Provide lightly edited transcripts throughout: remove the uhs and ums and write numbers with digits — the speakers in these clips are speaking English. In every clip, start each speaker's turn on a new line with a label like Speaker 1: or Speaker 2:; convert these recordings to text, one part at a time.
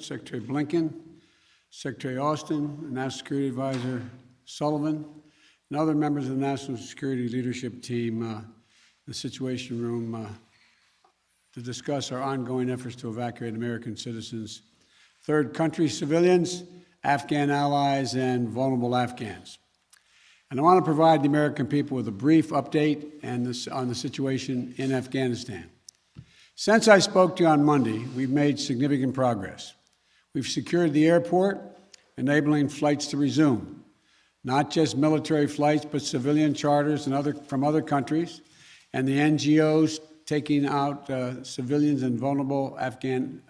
Speaker 1: Secretary Blinken, Secretary Austin, National Security Advisor Sullivan, and other members of the National Security Leadership Team, the Situation Room, to discuss our ongoing efforts to evacuate American citizens, third country civilians, Afghan allies, and vulnerable Afghans. And I want to provide the American people with a brief update on the situation in Afghanistan. Since I spoke to you on Monday, we've made significant progress. We've secured the airport, enabling flights to resume, not just military flights, but civilian charters from other countries, and the NGOs taking out civilians and vulnerable Afghanis.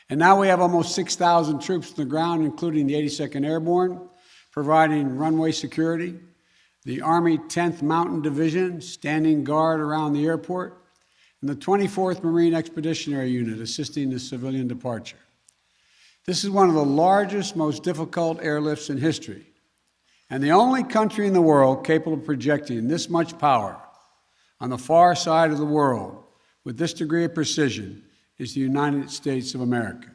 Speaker 1: And now we have almost 6,000 troops on the ground, including the 82nd Airborne, providing runway security, the Army 10th Mountain Division standing guard around the airport, and the 24th Marine Expeditionary Unit assisting the civilian departure. This is one of the largest, most difficult airlifts in history, and the only country in the world capable of projecting this much power on the far side of the world with this degree of precision is the United States of America.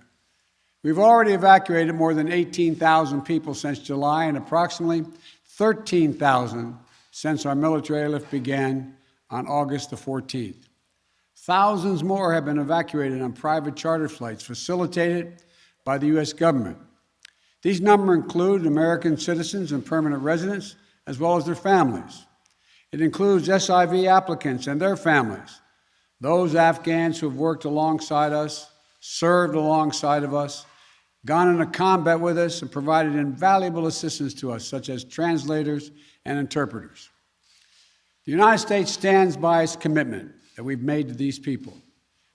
Speaker 1: We've already evacuated more than 18,000 people since July and approximately 13,000 since our military airlift began on August the 14th. Thousands more have been evacuated on private charter flights facilitated by the U.S. government. These numbers include American citizens and permanent residents, as well as their families. It includes SIV applicants and their families, those Afghans who have worked alongside us, served alongside of us, gone into combat with us, and provided invaluable assistance to us, such as translators and interpreters. The United States stands by its commitment that we've made to these people,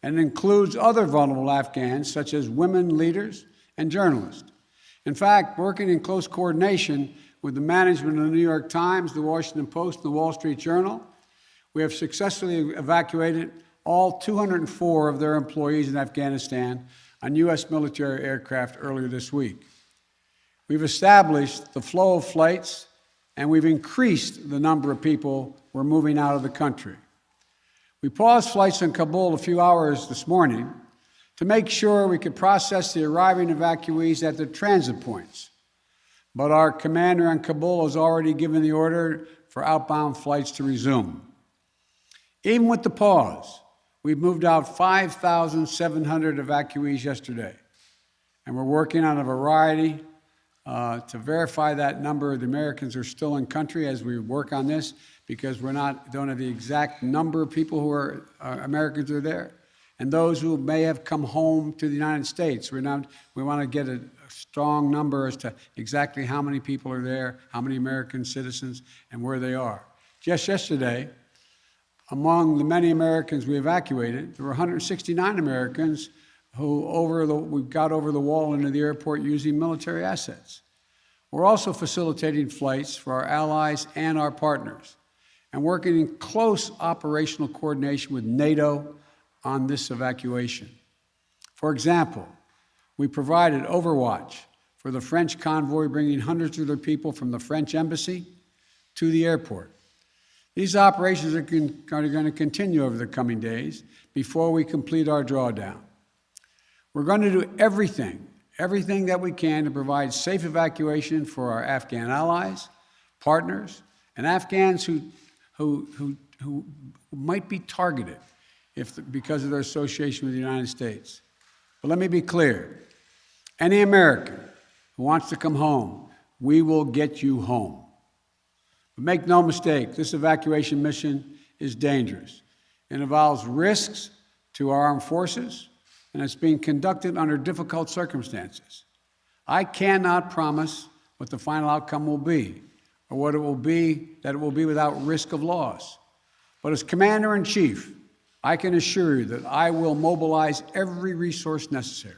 Speaker 1: and it includes other vulnerable Afghans, such as women leaders and journalists. In fact, working in close coordination with the management of the New York Times, the Washington Post, and the Wall Street Journal, we have successfully evacuated all 204 of their employees in Afghanistan on U.S. military aircraft earlier this week. We've established the flow of flights, and we've increased the number of people we're moving out of the country. We paused flights in Kabul a few hours this morning to make sure we could process the arriving evacuees at their transit points. But our commander in Kabul has already given the order for outbound flights to resume. Even with the pause, we've moved out 5,700 evacuees yesterday, and we're working on a variety to verify that number of the Americans are still in country as we work on this, because don't have the exact number of people who are Americans who are there, and those who may have come home to the United States. We want to get a strong number as to exactly how many people are there, how many American citizens, and where they are. Just yesterday, among the many Americans we evacuated, there were 169 Americans who we got over the wall into the airport using military assets. We're also facilitating flights for our allies and our partners, and working in close operational coordination with NATO on this evacuation. For example, we provided overwatch for the French convoy bringing hundreds of their people from the French embassy to the airport. These operations are going to continue over the coming days before we complete our drawdown. We're going to do everything that we can to provide safe evacuation for our Afghan allies, partners, and Afghans who might be targeted because of their association with the United States. But let me be clear. Any American who wants to come home, we will get you home. But make no mistake, this evacuation mission is dangerous. It involves risks to our armed forces, and it's being conducted under difficult circumstances. I cannot promise what the final outcome will be, or what it will be, that it will be without risk of loss. But as Commander-in-Chief, I can assure you that I will mobilize every resource necessary.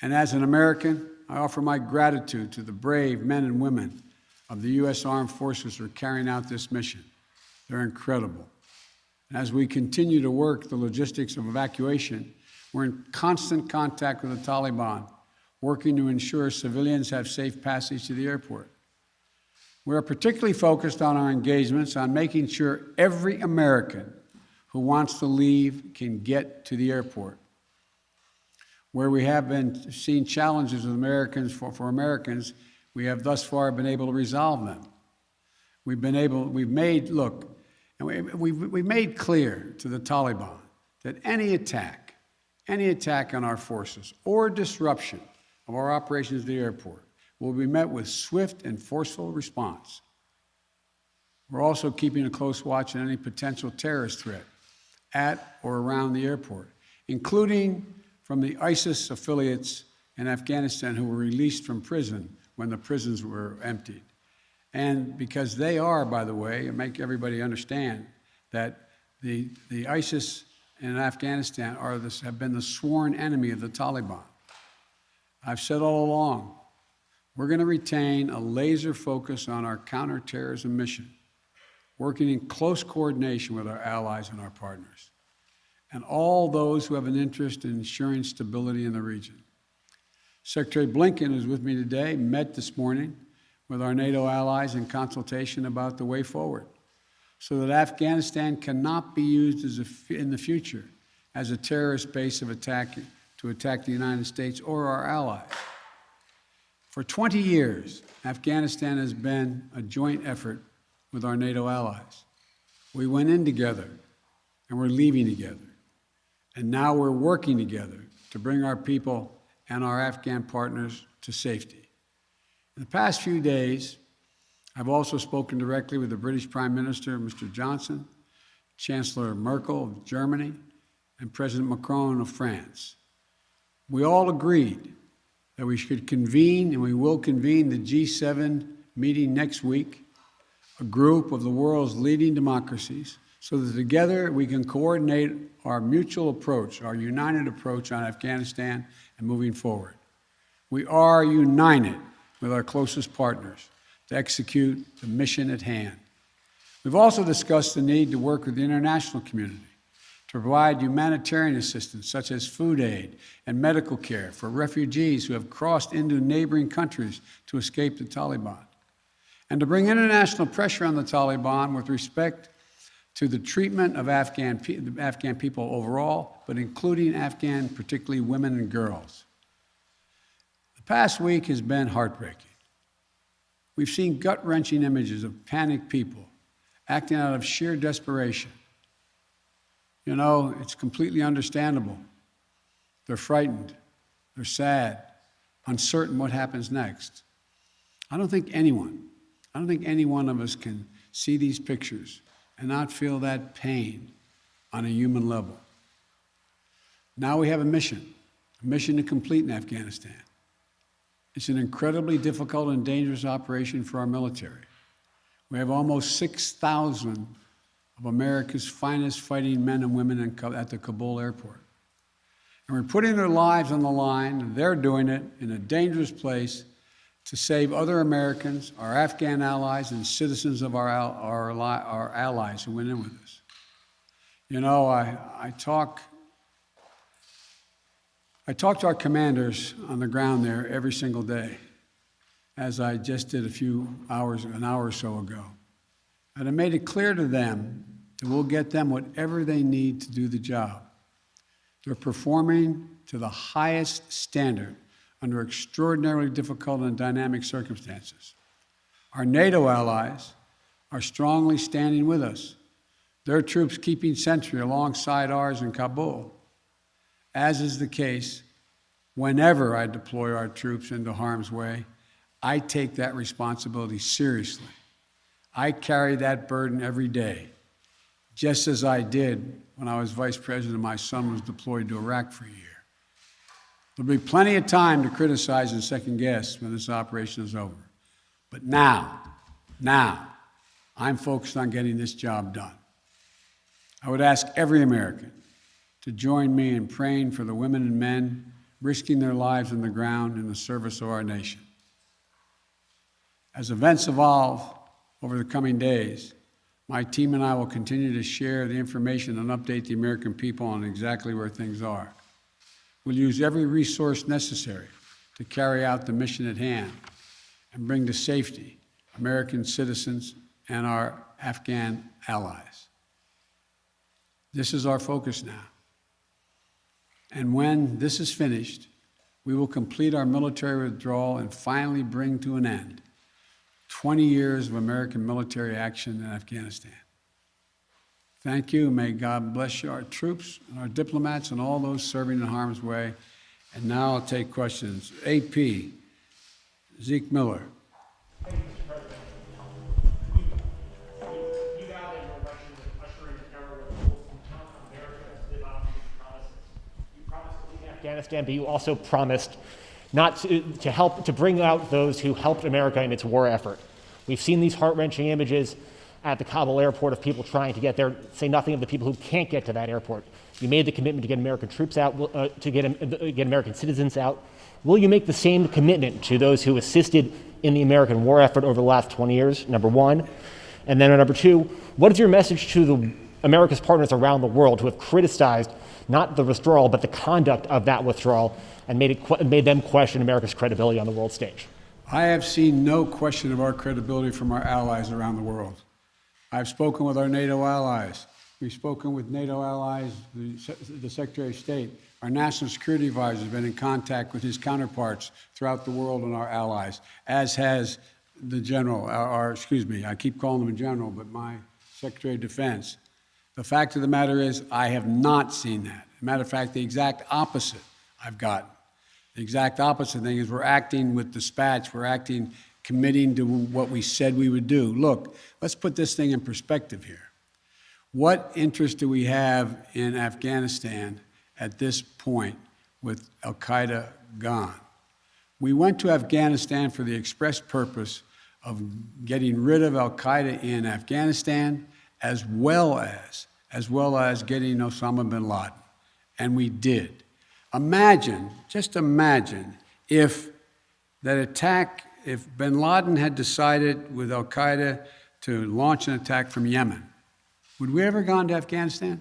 Speaker 1: And as an American, I offer my gratitude to the brave men and women of the U.S. Armed Forces who are carrying out this mission. They're incredible. And as we continue to work the logistics of evacuation, we're in constant contact with the Taliban, working to ensure civilians have safe passage to the airport. We are particularly focused on our engagements on making sure every American who wants to leave can get to the airport. Where we have been seeing challenges with Americans, for Americans, we have thus far been able to resolve them. We've made clear to the Taliban that any attack on our forces or disruption of our operations at the airport will be met with swift and forceful response. We're also keeping a close watch on any potential terrorist threat at or around the airport, including from the ISIS affiliates in Afghanistan who were released from prison when the prisons were emptied. And because they are, by the way, and make everybody understand that the ISIS in Afghanistan have been the sworn enemy of the Taliban. I've said all along, we're going to retain a laser focus on our counterterrorism mission, working in close coordination with our allies and our partners, and all those who have an interest in ensuring stability in the region. Secretary Blinken, who's with me today, met this morning with our NATO allies in consultation about the way forward, so that Afghanistan cannot be used in the future as a terrorist base to attack the United States or our allies. For 20 years, Afghanistan has been a joint effort with our NATO allies. We went in together, and we're leaving together. And now we're working together to bring our people and our Afghan partners to safety. In the past few days, I've also spoken directly with the British Prime Minister, Mr. Johnson, Chancellor Merkel of Germany, and President Macron of France. We all agreed that we should convene, and we will convene, the G7 meeting next week, a group of the world's leading democracies, so that together we can coordinate our mutual approach, our united approach on Afghanistan and moving forward. We are united with our closest partners to execute the mission at hand. We've also discussed the need to work with the international community to provide humanitarian assistance, such as food aid and medical care for refugees who have crossed into neighboring countries to escape the Taliban, and to bring international pressure on the Taliban with respect to the treatment of Afghan people overall, but including Afghan, particularly women and girls. The past week has been heartbreaking. We've seen gut-wrenching images of panicked people acting out of sheer desperation. You know, it's completely understandable. They're frightened, they're sad, uncertain what happens next. I don't think any one of us can see these pictures and not feel that pain on a human level. Now we have a mission to complete in Afghanistan. It's an incredibly difficult and dangerous operation for our military. We have almost 6,000 of America's finest fighting men and women at the Kabul airport. And we're putting their lives on the line, and they're doing it in a dangerous place to save other Americans, our Afghan allies, and citizens of our allies who went in with us. You know, I talk to our commanders on the ground there every single day, as I just did an hour or so ago. And I made it clear to them that we'll get them whatever they need to do the job. They're performing to the highest standard under extraordinarily difficult and dynamic circumstances. Our NATO allies are strongly standing with us, their troops keeping sentry alongside ours in Kabul, as is the case whenever I deploy our troops into harm's way. I take that responsibility seriously. I carry that burden every day, just as I did when I was vice president and my son was deployed to Iraq for a year. There'll be plenty of time to criticize and second guess when this operation is over. But now, I'm focused on getting this job done. I would ask every American to join me in praying for the women and men risking their lives on the ground in the service of our nation. As events evolve over the coming days, my team and I will continue to share the information and update the American people on exactly where things are. We'll use every resource necessary to carry out the mission at hand and bring to safety American citizens and our Afghan allies. This is our focus now. And when this is finished, we will complete our military withdrawal and finally bring to an end 20 years of American military action in Afghanistan. Thank you. May God bless you, our troops, and our diplomats, and all those serving in harm's way. And now I'll take questions. AP, Zeke Miller.
Speaker 2: Thank you, Mr. President. You vowed that your election would usher in an era where the rules can count on America to live up to its promises. You promised to lead Afghanistan, but you also promised not to help to bring out those who helped America in its war effort. We've seen these heart-wrenching images at the Kabul airport of people trying to get there, say nothing of the people who can't get to that airport. You made the commitment to get American troops out, to get American citizens out. Will you make the same commitment to those who assisted in the American war effort over the last 20 years, number one? And then number two, what is your message to America's partners around the world who have criticized not the withdrawal, but the conduct of that withdrawal and made them question America's credibility on the world stage?
Speaker 1: I have seen no question of our credibility from our allies around the world. I've spoken with our NATO allies. We've spoken with NATO allies, the Secretary of State. Our National Security Advisor has been in contact with his counterparts throughout the world and our allies, as has the General, I keep calling him a General, but my Secretary of Defense. The fact of the matter is, I have not seen that. As a matter of fact, the exact opposite I've gotten. The exact opposite thing is we're acting with dispatch, committing to what we said we would do. Look, let's put this thing in perspective here. What interest do we have in Afghanistan at this point with al-Qaeda gone? We went to Afghanistan for the express purpose of getting rid of al-Qaeda in Afghanistan, as well as getting Osama bin Laden. And we did. Just imagine if that attack, if bin Laden had decided with al-Qaeda to launch an attack from Yemen, would we ever gone to Afghanistan?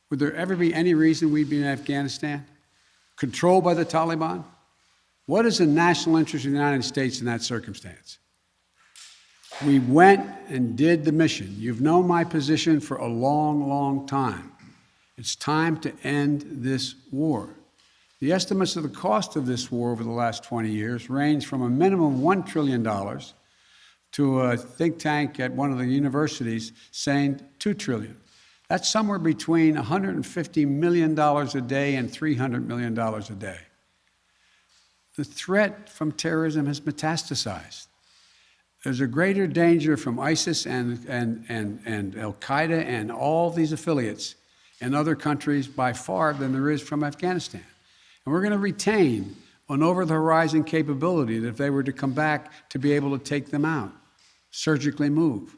Speaker 1: Would there ever be any reason we'd be in Afghanistan? Controlled by the Taliban? What is the national interest of the United States in that circumstance? We went and did the mission. You've known my position for a long, long time. It's time to end this war. The estimates of the cost of this war over the last 20 years range from a minimum of $1 trillion to a think tank at one of the universities saying $2 trillion. That's somewhere between $150 million a day and $300 million a day. The threat from terrorism has metastasized. There's a greater danger from ISIS and al-Qaeda and all these affiliates in other countries by far than there is from Afghanistan. And we're going to retain an over-the-horizon capability that if they were to come back to be able to take them out, surgically move.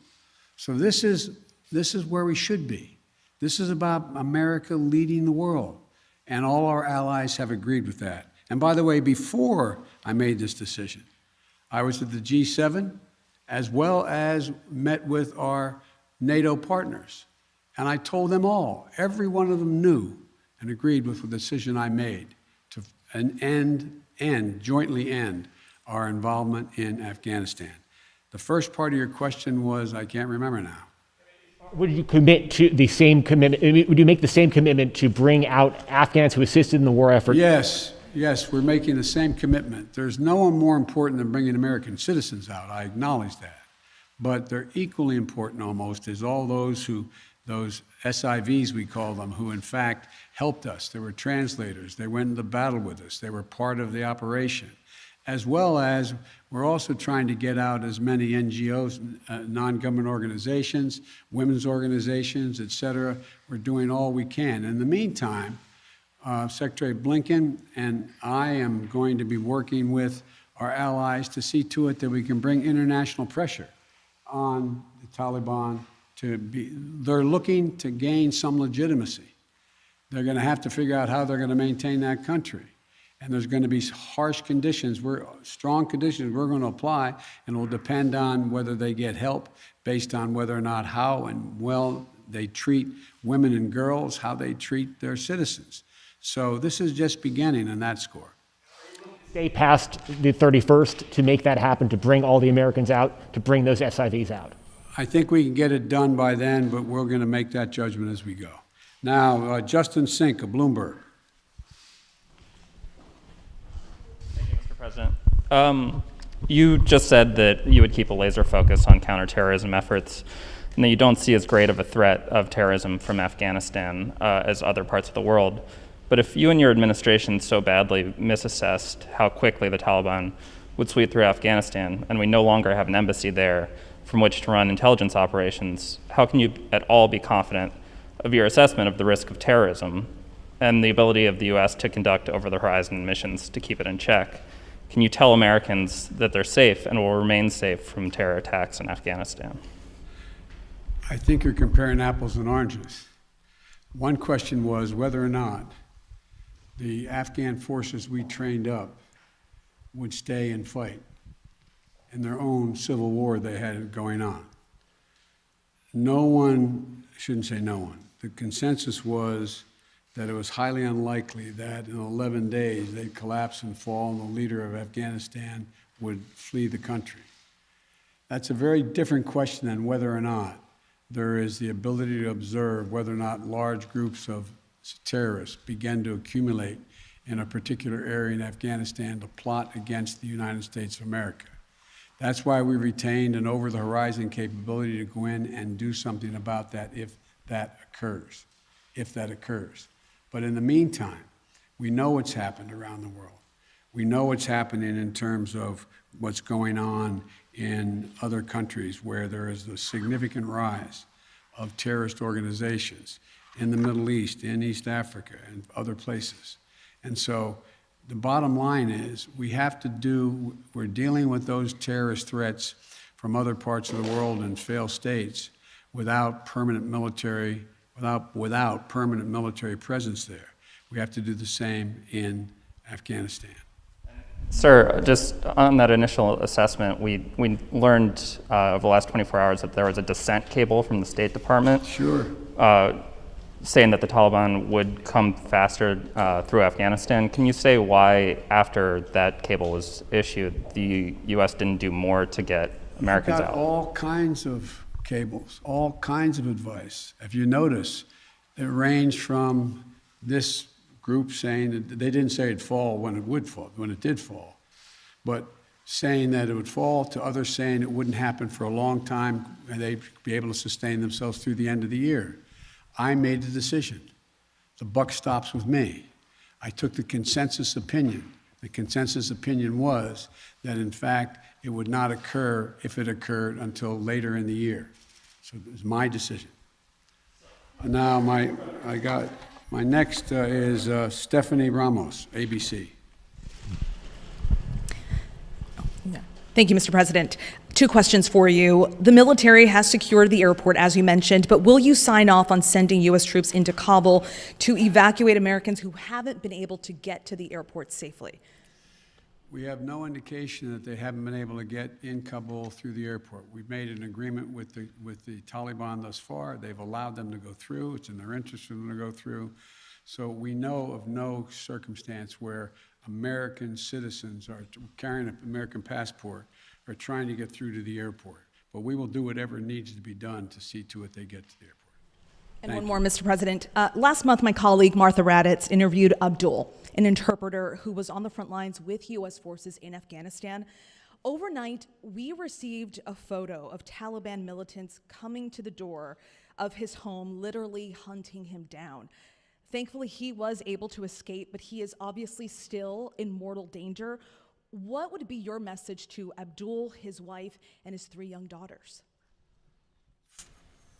Speaker 1: So this is where we should be. This is about America leading the world. And all our allies have agreed with that. And by the way, before I made this decision, I was at the G7 as well as met with our NATO partners. And I told them all, every one of them knew and agreed with the decision I made to jointly end our involvement in Afghanistan. The first part of your question was, I can't remember now.
Speaker 2: Would you commit to the same commitment? Would you make the same commitment to bring out Afghans who assisted in the war effort?
Speaker 1: Yes, we're making the same commitment. There's no one more important than bringing American citizens out. I acknowledge that. But they're equally important almost as all those SIVs, we call them, who in fact helped us. They were translators. They went into battle with us. They were part of the operation. As well as we're also trying to get out as many NGOs, non-government organizations, women's organizations, et cetera. We're doing all we can. In the meantime, Secretary Blinken and I am going to be working with our allies to see to it that we can bring international pressure on the Taliban they're looking to gain some legitimacy. They're going to have to figure out how they're going to maintain that country. And there's going to be harsh conditions, strong conditions we're going to apply, and it will depend on whether they get help based on whether or not how and well they treat women and girls, how they treat their citizens. So this is just beginning on that score.
Speaker 2: Stay past the 31st to make that happen, to bring all the Americans out, to bring those SIVs out?
Speaker 1: I think we can get it done by then, but we're going to make that judgment as we go. Now, Justin Sink of Bloomberg.
Speaker 3: Thank you, Mr. President. You just said that you would keep a laser focus on counterterrorism efforts and that you don't see as great of a threat of terrorism from Afghanistan as other parts of the world. But if you and your administration so badly misassessed how quickly the Taliban would sweep through Afghanistan, and we no longer have an embassy there from which to run intelligence operations, how can you at all be confident of your assessment of the risk of terrorism and the ability of the U.S. to conduct over-the-horizon missions to keep it in check? Can you tell Americans that they're safe and will remain safe from terror attacks in Afghanistan?
Speaker 1: I think you're comparing apples and oranges. One question was whether or not the Afghan forces we trained up would stay and fight in their own civil war they had going on. No one, I shouldn't say no one, the consensus was that it was highly unlikely that in 11 days they'd collapse and fall and the leader of Afghanistan would flee the country. That's a very different question than whether or not there is the ability to observe whether or not large groups of terrorists begin to accumulate in a particular area in Afghanistan to plot against the United States of America. That's why we retained an over-the-horizon capability to go in and do something about that if that occurs. But in the meantime, we know what's happened around the world. We know what's happening in terms of what's going on in other countries where there is a significant rise of terrorist organizations in the Middle East, in East Africa, and other places. And so the bottom line is we're dealing with those terrorist threats from other parts of the world and failed states without permanent military presence there. We have to do the same in Afghanistan.
Speaker 3: Sir, just on that initial assessment, we learned over the last 24 hours that there was a dissent cable from the State Department.
Speaker 1: Sure.
Speaker 3: Saying that the Taliban would come faster through Afghanistan. Can you say why, after that cable was issued, the U.S. didn't do more to get Americans out?
Speaker 1: All kinds of cables, all kinds of advice. If you notice, it ranged from this group saying that they didn't say it'd fall when it did fall, but saying that it would fall, to others saying it wouldn't happen for a long time and they'd be able to sustain themselves through the end of the year. I made the decision. The buck stops with me. I took the consensus opinion. The consensus opinion was that, in fact, it would not occur, if it occurred, until later in the year. So it was my decision. Now, my next is Stephanie Ramos, ABC.
Speaker 4: Thank you, Mr. President. 2 questions for you. The military has secured the airport, as you mentioned, but will you sign off on sending U.S. troops into Kabul to evacuate Americans who haven't been able to get to the airport safely?
Speaker 1: We have no indication that they haven't been able to get in Kabul through the airport. We've made an agreement with the Taliban thus far. They've allowed them to go through. It's in their interest for them to go through. So we know of no circumstance where American citizens are carrying an American passport are trying to get through to the airport. But we will do whatever needs to be done to see to it they get to the airport.
Speaker 4: And one more, Mr. President. Last month, my colleague Martha Raddatz interviewed Abdul, an interpreter who was on the front lines with U.S. forces in Afghanistan. Overnight, we received a photo of Taliban militants coming to the door of his home, literally hunting him down. Thankfully, he was able to escape, but he is obviously still in mortal danger. What would be your message to Abdul, his wife, and his 3 young daughters?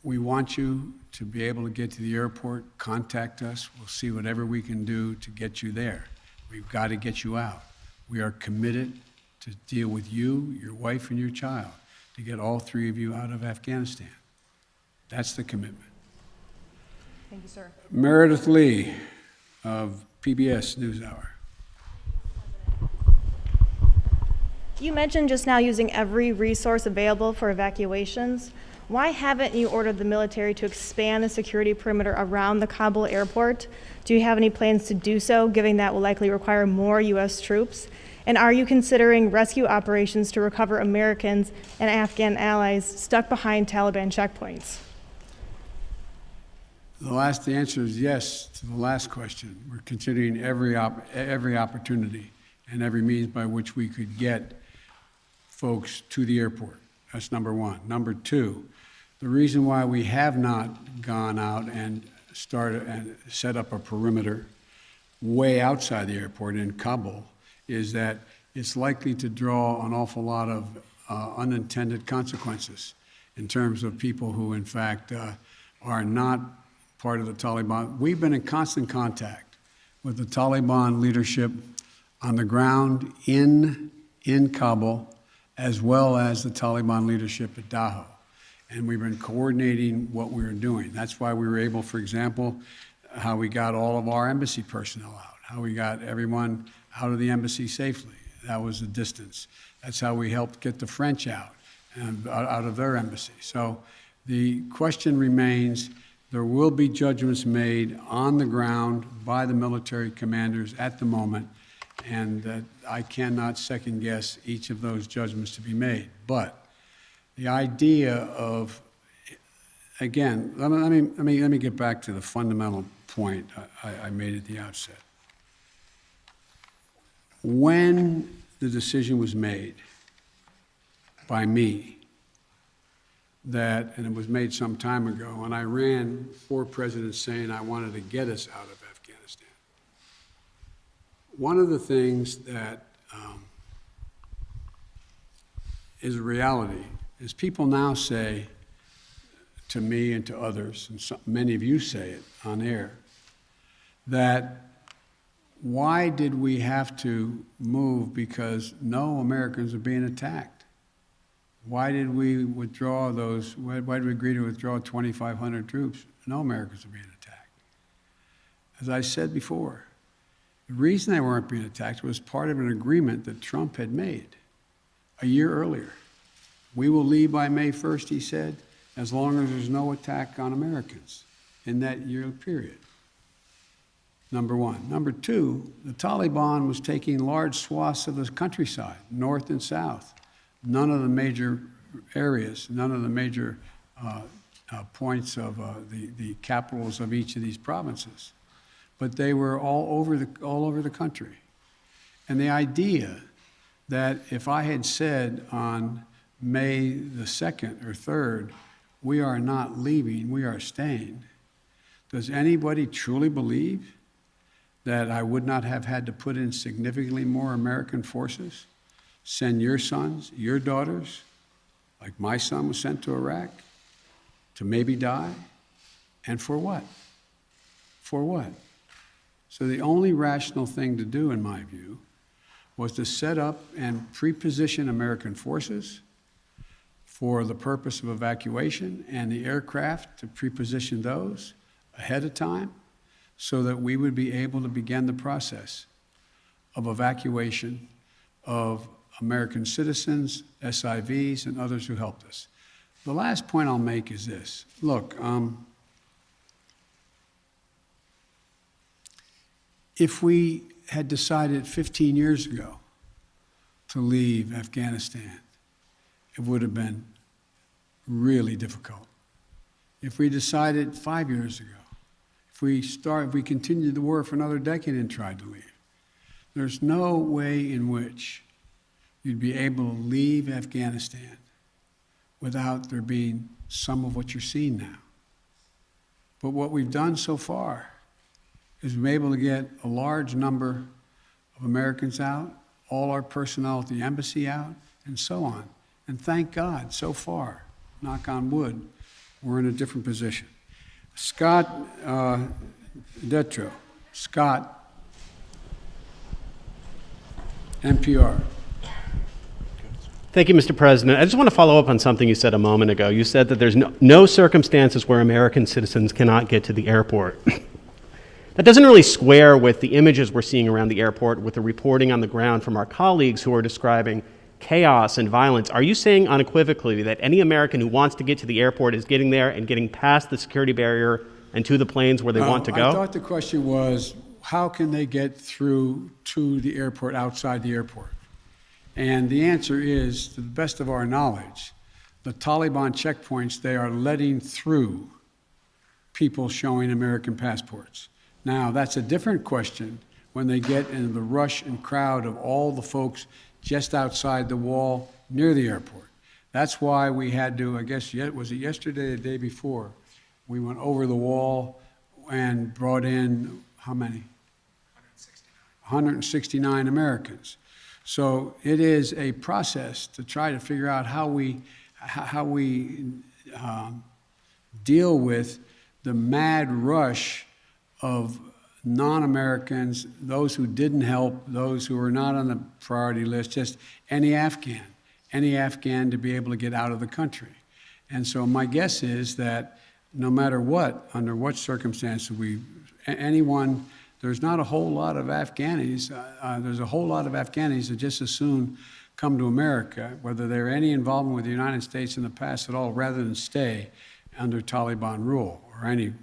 Speaker 1: We want you to be able to get to the airport. Contact us. We'll see whatever we can do to get you there. We've got to get you out. We are committed to deal with you, your wife, and your child, to get all 3 of you out of Afghanistan. That's the commitment.
Speaker 4: Thank you, sir.
Speaker 1: Meredith Lee of PBS NewsHour.
Speaker 5: You mentioned just now using every resource available for evacuations. Why haven't you ordered the military to expand the security perimeter around the Kabul airport? Do you have any plans to do so, given that will likely require more U.S. troops? And are you considering rescue operations to recover Americans and Afghan allies stuck behind Taliban checkpoints?
Speaker 1: The answer is yes to the last question. We're considering every opportunity and every means by which we could get folks to the airport. That's number one. Number two, the reason why we have not gone out and started and set up a perimeter way outside the airport in Kabul is that it's likely to draw an awful lot of unintended consequences in terms of people who, in fact, are not part of the Taliban. We've been in constant contact with the Taliban leadership on the ground in Kabul, as well as the Taliban leadership at Dahou. And we've been coordinating what we were doing. That's why we were able, for example, how we got all of our embassy personnel out, how we got everyone out of the embassy safely. That was the distance. That's how we helped get the French out and out of their embassy. So the question remains, there will be judgments made on the ground by the military commanders at the moment, and that I cannot second guess each of those judgments to be made. But the idea of, again, let me get back to the fundamental point I made at the outset. When the decision was made by me that, and it was made some time ago, and I ran 4 presidents saying I wanted to get us out of Afghanistan. One of the things that is a reality is people now say to me and to others, and many of you say it on air, that why did we have to move because no Americans are being attacked? Why did we withdraw those, why did we agree to withdraw 2,500 troops? No Americans are being attacked. As I said before, the reason they weren't being attacked was part of an agreement that Trump had made a year earlier. We will leave by May 1st, he said, as long as there's no attack on Americans in that year period. Number one. Number two, the Taliban was taking large swaths of the countryside, north and south. None of the major areas, none of the major points of the capitals of each of these provinces. But they were all over the country. And the idea that if I had said on May the 2nd or 3rd, we are not leaving, we are staying, does anybody truly believe that I would not have had to put in significantly more American forces, send your sons, your daughters, like my son was sent to Iraq, to maybe die? And for what? For what? So the only rational thing to do, in my view, was to set up and pre-position American forces for the purpose of evacuation, and the aircraft to pre-position those ahead of time so that we would be able to begin the process of evacuation of American citizens, SIVs, and others who helped us. The last point I'll make is this. Look, if we had decided 15 years ago to leave Afghanistan, it would have been really difficult. If we decided 5 years ago, if we continued the war for another decade and tried to leave, there's no way in which you'd be able to leave Afghanistan without there being some of what you're seeing now. But what we've done so far is we've been able to get a large number of Americans out, all our personnel at the embassy out, and so on. And thank God, so far, knock on wood, we're in a different position. Scott Detro. Scott, NPR.
Speaker 6: Thank you, Mr. President. I just want to follow up on something you said a moment ago. You said that there's no circumstances where American citizens cannot get to the airport. That doesn't really square with the images we're seeing around the airport, with the reporting on the ground from our colleagues who are describing chaos and violence. Are you saying unequivocally that any American who wants to get to the airport is getting there and getting past the security barrier and to the planes where they want to go?
Speaker 1: I thought the question was, how can they get through to the airport outside the airport? And the answer is, to the best of our knowledge, the Taliban checkpoints they are letting through people showing American passports. Now, that's a different question when they get into the rush and crowd of all the folks just outside the wall near the airport. That's why we had to, I guess, was it yesterday or the day before? We went over the wall and brought in, how many? 169 Americans. So it is a process to try to figure out how we deal with the mad rush of non-Americans, those who didn't help, those who are not on the priority list, just any Afghan to be able to get out of the country. And so my guess is that no matter what, under what circumstances there's not a whole lot of Afghanis, there's a whole lot of Afghanis that just as soon come to America, whether they're any involvement with the United States in the past at all, rather than stay under Taliban rule or any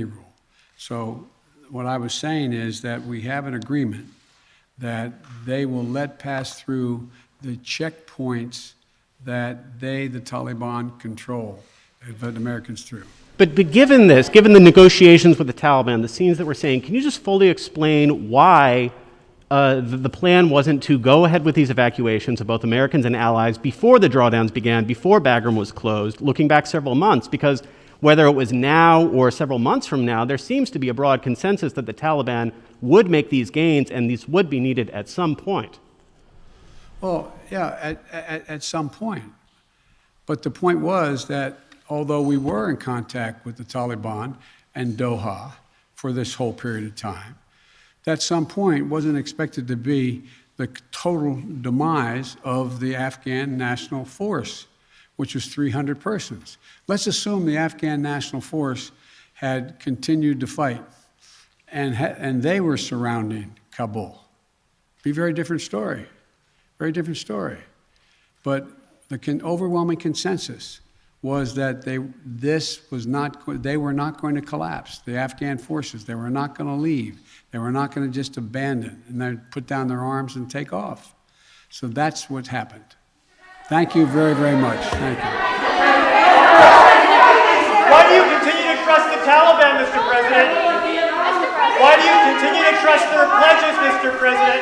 Speaker 1: rule. So what I was saying is that we have an agreement that they will let pass through the checkpoints that the Taliban control, let Americans through.
Speaker 6: But given this, given the negotiations with the Taliban, the scenes that we're seeing, can you just fully explain why the plan wasn't to go ahead with these evacuations of both Americans and allies before the drawdowns began, before Bagram was closed, looking back several months? Because whether it was now or several months from now, there seems to be a broad consensus that the Taliban would make these gains and these would be needed at some point.
Speaker 1: Well, yeah, at some point. But the point was that although we were in contact with the Taliban and Doha for this whole period of time, that some point wasn't expected to be the total demise of the Afghan National Force, which was 300 persons. Let's assume the Afghan National Force had continued to fight and they were surrounding Kabul. Be a very different story, very different story. But the overwhelming consensus was that they were not going to collapse. The Afghan forces, they were not going to leave. They were not going to just abandon and then put down their arms and take off. So that's what happened. Thank you very, very much. Thank you.
Speaker 2: Why do you continue to trust the Taliban, Mr. President? Why do you continue to trust their pledges, Mr. President?